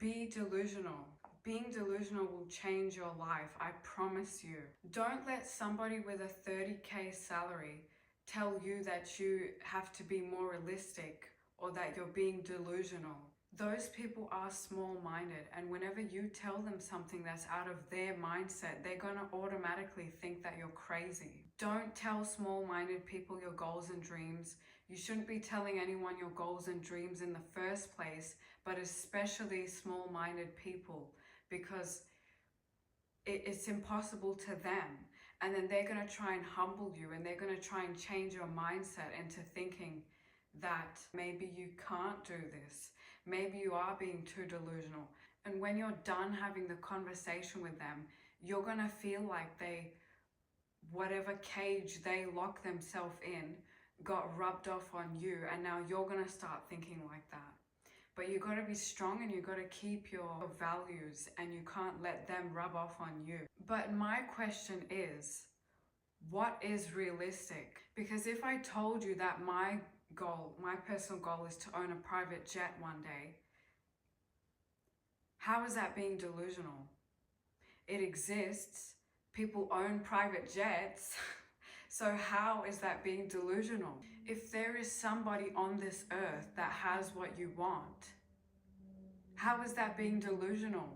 Be delusional. Being delusional will change your life, I promise you. Don't let somebody with a 30K salary tell you that you have to be more realistic or that you're being delusional. Those people are small-minded, and whenever you tell them something that's out of their mindset, they're going to automatically think that you're crazy. Don't tell small-minded people your goals and dreams. You shouldn't be telling anyone your goals and dreams in the first place, but especially small-minded people, because it's impossible to them. And then they're going to try and humble you, and they're going to try and change your mindset into thinking that maybe you can't do this. Maybe you are being too delusional. And when you're done having the conversation with them, you're going to feel like whatever cage they lock themselves in got rubbed off on you, and now you're going to start thinking like that. But you got to be strong, and you got to keep your values, and you can't let them rub off on you. But my question is, what is realistic? Because if I told you that my personal goal is to own a private jet one day, how is that being delusional? It exists. People own private jets. So how is that being delusional? If there is somebody on this earth that has what you want, how is that being delusional?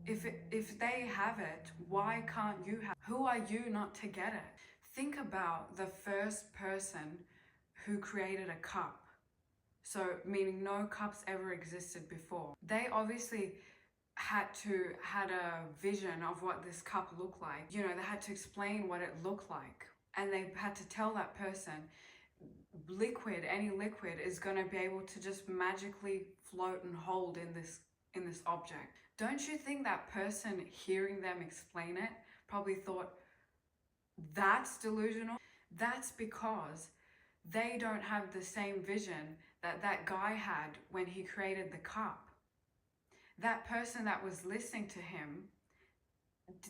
If they have it, why can't you have it? Who are you not to get it? Think about the first person who created a cup. So, meaning no cups ever existed before. They obviously had a vision of what this cup looked like. You know, they had to explain what it looked like. And they had to tell that person, any liquid is going to be able to just magically float and hold in this object. Don't you think that person hearing them explain it probably thought, that's delusional? That's because they don't have the same vision that that guy had when he created the cup. That person that was listening to him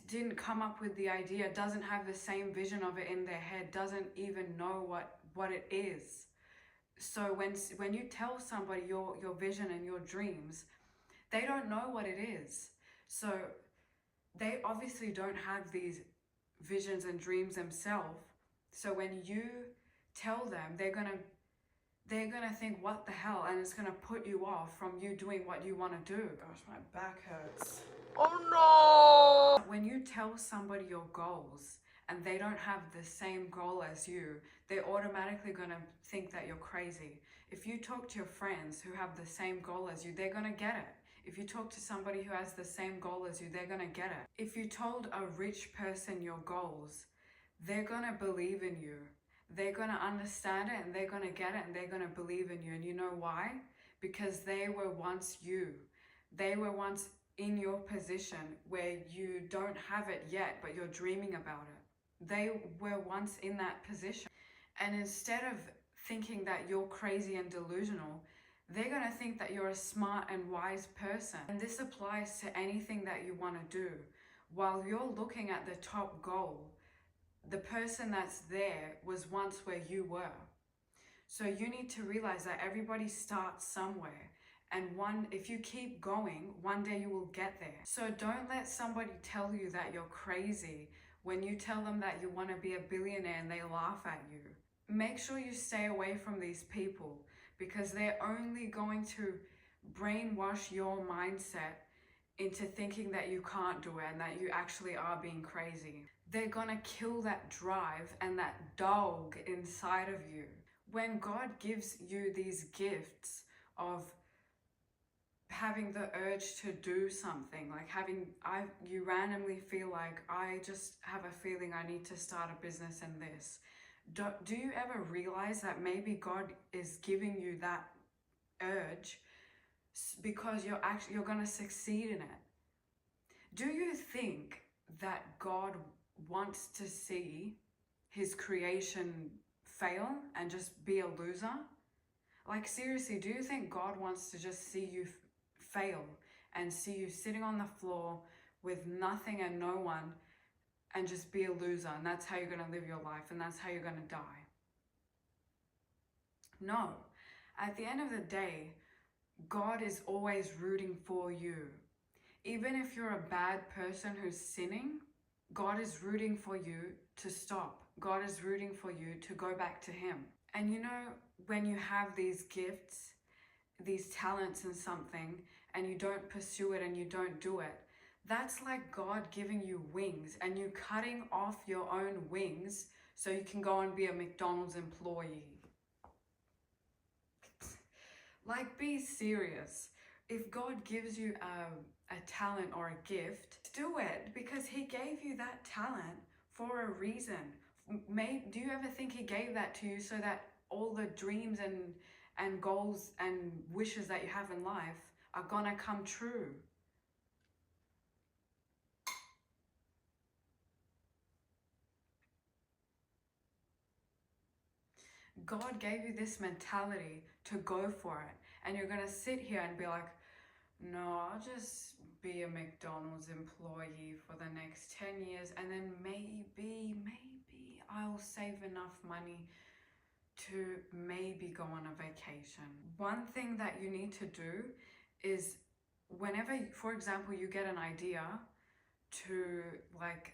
didn't come up with the idea, doesn't have the same vision of it in their head, doesn't even know what it is. So when you tell somebody your vision and your dreams, they don't know what it is. So they obviously don't have these visions and dreams themselves. So when you tell them, they're gonna think, what the hell, and it's gonna put you off from you doing what you want to do. Gosh, my back hurts. Oh no! When you tell somebody your goals and they don't have the same goal as you, they're automatically gonna think that you're crazy. If you talk to your friends who have the same goal as you, they're gonna get it. If you talk to somebody who has the same goal as you, they're gonna get it. If you told a rich person your goals, they're gonna believe in you. They're gonna understand it, and they're gonna get it, and they're gonna believe in you. And you know why? Because they were once you. They were once in your position where you don't have it yet, but you're dreaming about it. They were once in that position. And instead of thinking that you're crazy and delusional, they're gonna think that you're a smart and wise person. And this applies to anything that you wanna do. While you're looking at the top goal, the person that's there was once where you were. So you need to realize that everybody starts somewhere. And if you keep going, one day you will get there. So don't let somebody tell you that you're crazy when you tell them that you want to be a billionaire and they laugh at you. Make sure you stay away from these people, because they're only going to brainwash your mindset into thinking that you can't do it and that you actually are being crazy. They're gonna kill that drive and that dog inside of you. When God gives you these gifts of having the urge to do something, like you randomly feel like, I just have a feeling I need to start a business in this. Do you ever realize that maybe God is giving you that urge because you're gonna succeed in it? Do you think that God wants to see his creation fail and just be a loser? Like, seriously, do you think God wants to just see you fail and see you sitting on the floor with nothing and no one and just be a loser, and that's how you're going to live your life and that's how you're going to die? No. At the end of the day, God is always rooting for you. Even if you're a bad person who's sinning, God is rooting for you to stop. God is rooting for you to go back to Him. And you know, when you have these gifts, these talents in something, and you don't pursue it and you don't do it, that's like God giving you wings and you cutting off your own wings so you can go and be a McDonald's employee. Like, be serious. If God gives you a talent or a gift, do it, because He gave you that talent for a reason. Do you ever think He gave that to you so that all the dreams and goals and wishes that you have in life are gonna come true? God gave you this mentality to go for it, and you're gonna sit here and be like, no, I'll just be a McDonald's employee for the next 10 years, and then maybe I'll save enough money to maybe go on a vacation. One thing that you need to do is, whenever, for example, you get an idea to, like,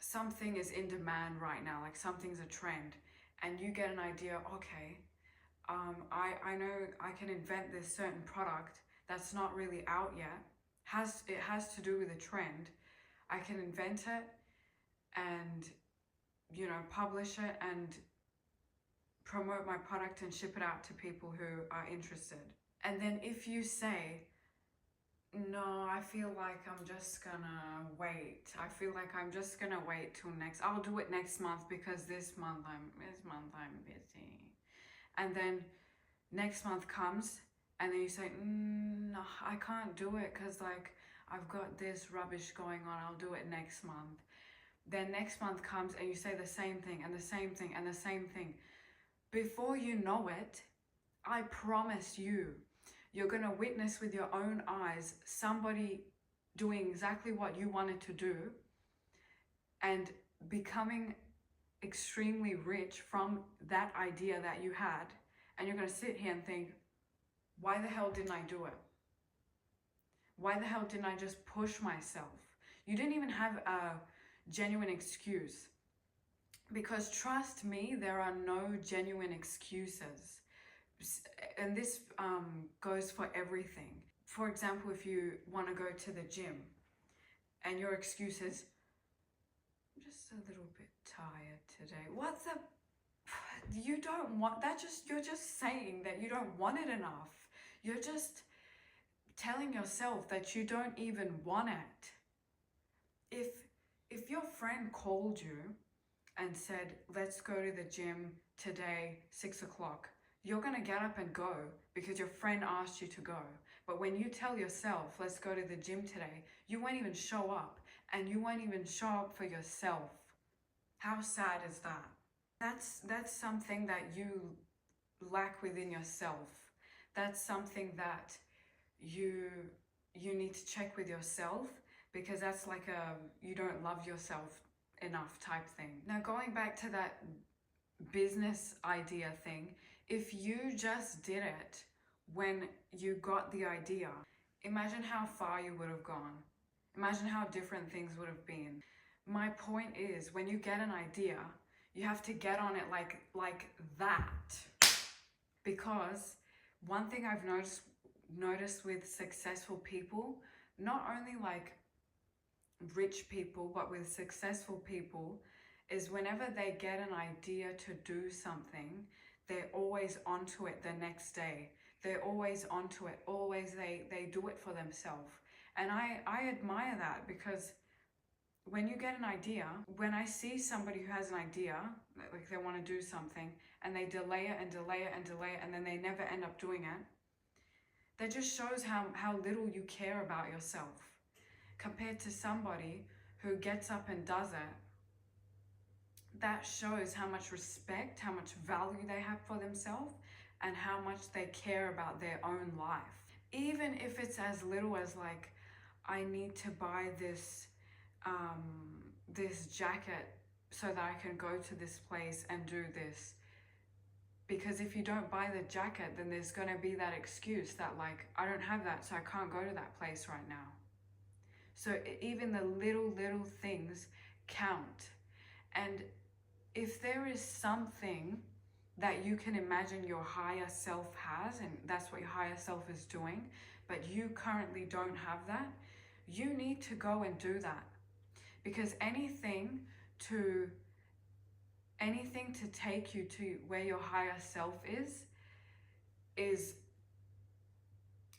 something is in demand right now, like something's a trend, and you get an idea, okay, I know I can invent this certain product that's not really out yet. It has to do with a trend. I can invent it and, you know, publish it and promote my product and ship it out to people who are interested. And then if you say, no, I feel like I'm just gonna wait. I feel like I'm just gonna wait till I'll do it next month because this month I'm busy. And then next month comes and then you say, no, I can't do it because, like, I've got this rubbish going on. I'll do it next month. Then next month comes and you say the same thing and the same thing and the same thing. Before you know it, I promise you, you're going to witness with your own eyes somebody doing exactly what you wanted to do and becoming extremely rich from that idea that you had. And you're going to sit here and think, why the hell didn't I do it? Why the hell didn't I just push myself? You didn't even have a genuine excuse. Because trust me, there are no genuine excuses. And this goes for everything. For example, if you want to go to the gym and your excuse is, I'm just a little bit tired today. You don't want that. You're just saying that you don't want it enough. You're just telling yourself that you don't even want it. If your friend called you and said, let's go to the gym today, 6 o'clock, you're gonna get up and go because your friend asked you to go. But when you tell yourself, let's go to the gym today, you won't even show up, and you won't even show up for yourself. How sad is that? That's something that you lack within yourself. That's something that you need to check with yourself, because that's like you don't love yourself enough type thing. Now, going back to that business idea thing, if you just did it when you got the idea, imagine how far you would have gone. Imagine how different things would have been. My point is, when you get an idea, you have to get on it like that. Because one thing I've noticed with successful people, not only like rich people, but with successful people, is whenever they get an idea to do something, they're always onto it the next day. They're always onto it. Always they do it for themselves. And I admire that, because when you get an idea, when I see somebody who has an idea, like they want to do something, and they delay it and delay it and delay it, and then they never end up doing it, that just shows how little you care about yourself compared to somebody who gets up and does it. That shows how much respect, how much value they have for themselves, and how much they care about their own life. Even if it's as little as, like, I need to buy this this jacket so that I can go to this place and do this. Because if you don't buy the jacket, then there's going to be that excuse that like, I don't have that, so I can't go to that place right now. So even the little things count. And if there is something that you can imagine your higher self has, and that's what your higher self is doing, but you currently don't have that, you need to go and do that. Because anything to take you to where your higher self is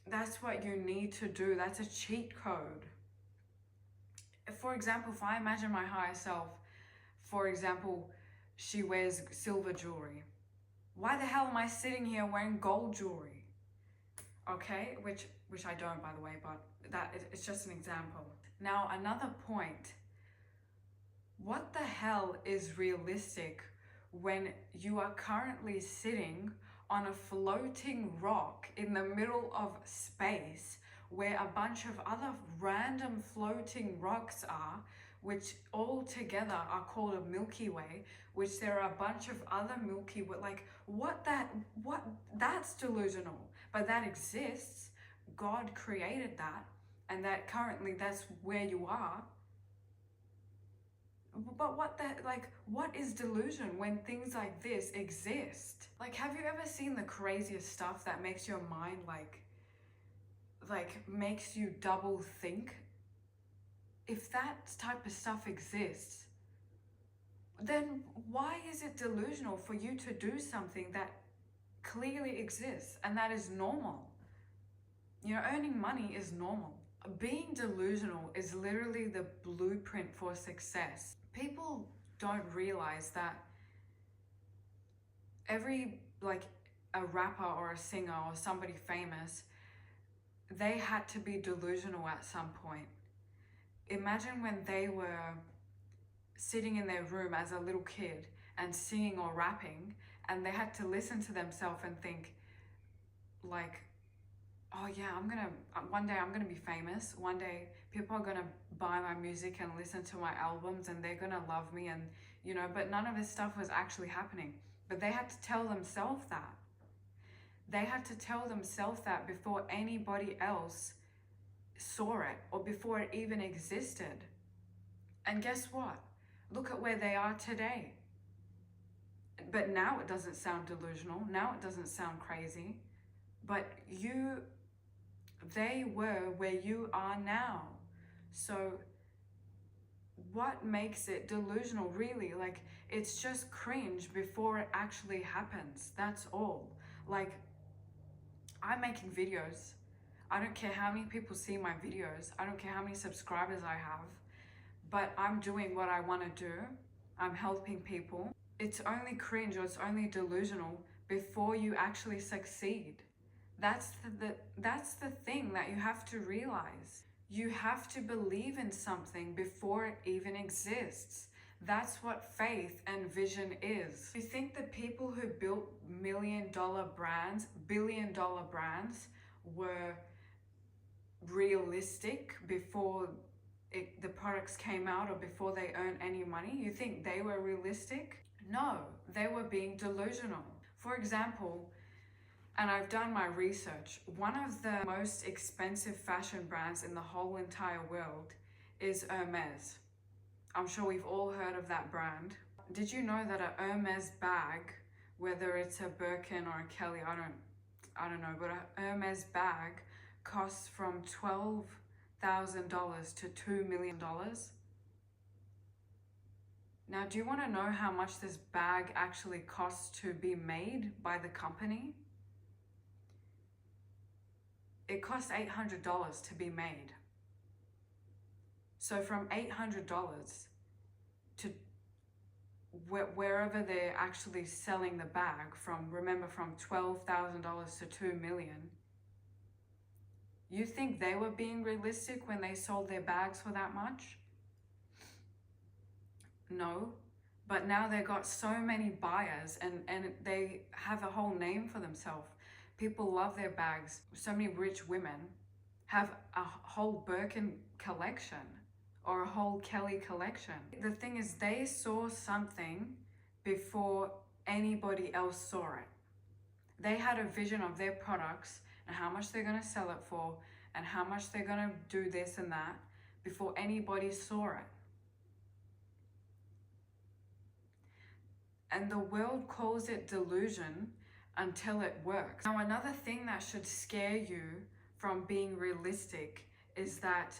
that's what you need to do. That's a cheat code. For example, if I imagine my higher self, for example, she wears silver jewelry. Why the hell am I sitting here wearing gold jewelry? Okay, which I don't, by the way, but it's just an example. Now, another point. What the hell is realistic when you are currently sitting on a floating rock in the middle of space where a bunch of other random floating rocks are, which all together are called a Milky Way, which there are a bunch of other Milky Way, like that's delusional, but that exists. God created that, and that currently that's where you are. But what is delusion when things like this exist? Like, have you ever seen the craziest stuff that makes your mind like makes you double think? If that type of stuff exists, then why is it delusional for you to do something that clearly exists and that is normal? You know, earning money is normal. Being delusional is literally the blueprint for success. People don't realize that a rapper or a singer or somebody famous, they had to be delusional at some point. Imagine when they were sitting in their room as a little kid and singing or rapping, and they had to listen to themselves and think like, oh yeah, one day I'm gonna be famous. One day people are gonna buy my music and listen to my albums and they're gonna love me, and you know, but none of this stuff was actually happening. But they had to tell themselves that. They had to tell themselves that before anybody else saw it or before it even existed. And guess what? Look at where they are today. But now it doesn't sound delusional. Now it doesn't sound crazy. But they were where you are now. So what makes it delusional, really? Like, it's just cringe before it actually happens. That's all. Like, I'm making videos. I don't care how many people see my videos. I don't care how many subscribers I have. But I'm doing what I want to do. I'm helping people. It's only cringe or it's only delusional before you actually succeed. That's the thing that you have to realize. You have to believe in something before it even exists. That's what faith and vision is. You think the people who built million-dollar brands, billion-dollar brands were realistic before the products came out or before they earned any money? You think they were realistic? No, they were being delusional. For example, and I've done my research, one of the most expensive fashion brands in the whole entire world is Hermes. I'm sure we've all heard of that brand. Did you know that a Hermes bag, whether it's a Birkin or a Kelly, I don't know, but a Hermes bag costs from $12,000 to $2 million? Now, do you want to know how much this bag actually costs to be made by the company? It costs $800 to be made. So from $800 to wherever they're actually selling the bag from, remember, from $12,000 to $2 million, you think they were being realistic when they sold their bags for that much? No, but now they got so many buyers and they have a whole name for themselves. People love their bags. So many rich women have a whole Birkin collection or a whole Kelly collection. The thing is, they saw something before anybody else saw it. They had a vision of their products and how much they're going to sell it for and how much they're going to do this and that before anybody saw it. And the world calls it delusion until it works. Now, another thing that should scare you from being realistic is that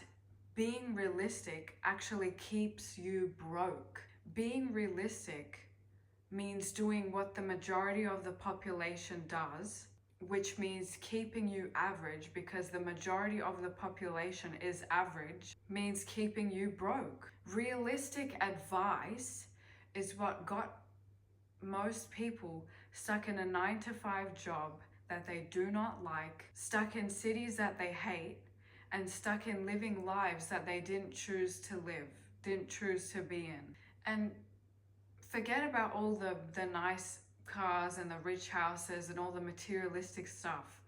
being realistic actually keeps you broke. Being realistic means doing what the majority of the population does, which means keeping you average, because the majority of the population is average, means keeping you broke. Realistic advice is what got most people stuck in a 9-to-5 job that they do not like, stuck in cities that they hate, and stuck in living lives that they didn't choose to live, didn't choose to be in. And forget about all the nice cars and the rich houses and all the materialistic stuff.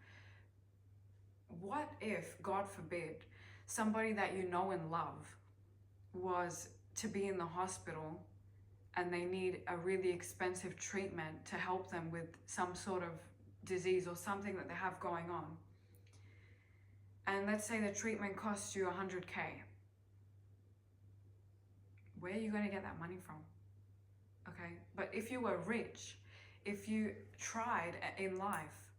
What if, God forbid, somebody that you know and love was to be in the hospital and they need a really expensive treatment to help them with some sort of disease or something that they have going on. And let's say the treatment costs you $100K. Where are you going to get that money from? Okay, but if you were rich, if you tried in life,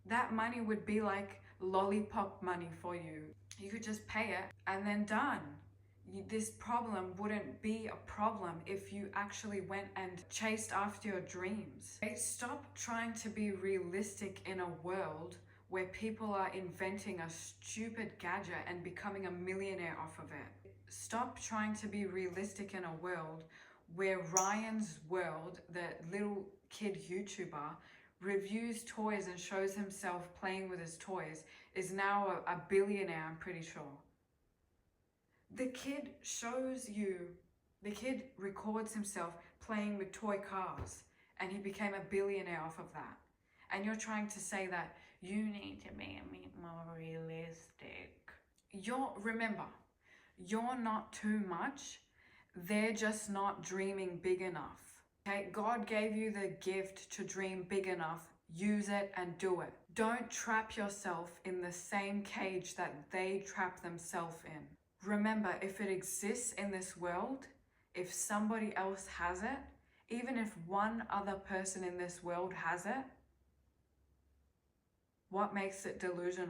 that money would be like lollipop money for you. You could just pay it and then done. This problem wouldn't be a problem if you actually went and chased after your dreams. Okay? Stop trying to be realistic in a world where people are inventing a stupid gadget and becoming a millionaire off of it. Stop trying to be realistic in a world where Ryan's World, the little kid YouTuber, reviews toys and shows himself playing with his toys, is now a billionaire, I'm pretty sure. The kid records himself playing with toy cars and he became a billionaire off of that. And you're trying to say that you need to be a bit more realistic. Remember, you're not too much. They're just not dreaming big enough. Okay, God gave you the gift to dream big enough. Use it and do it. Don't trap yourself in the same cage that they trap themselves in. Remember, if it exists in this world, if somebody else has it, even if one other person in this world has it, what makes it delusional?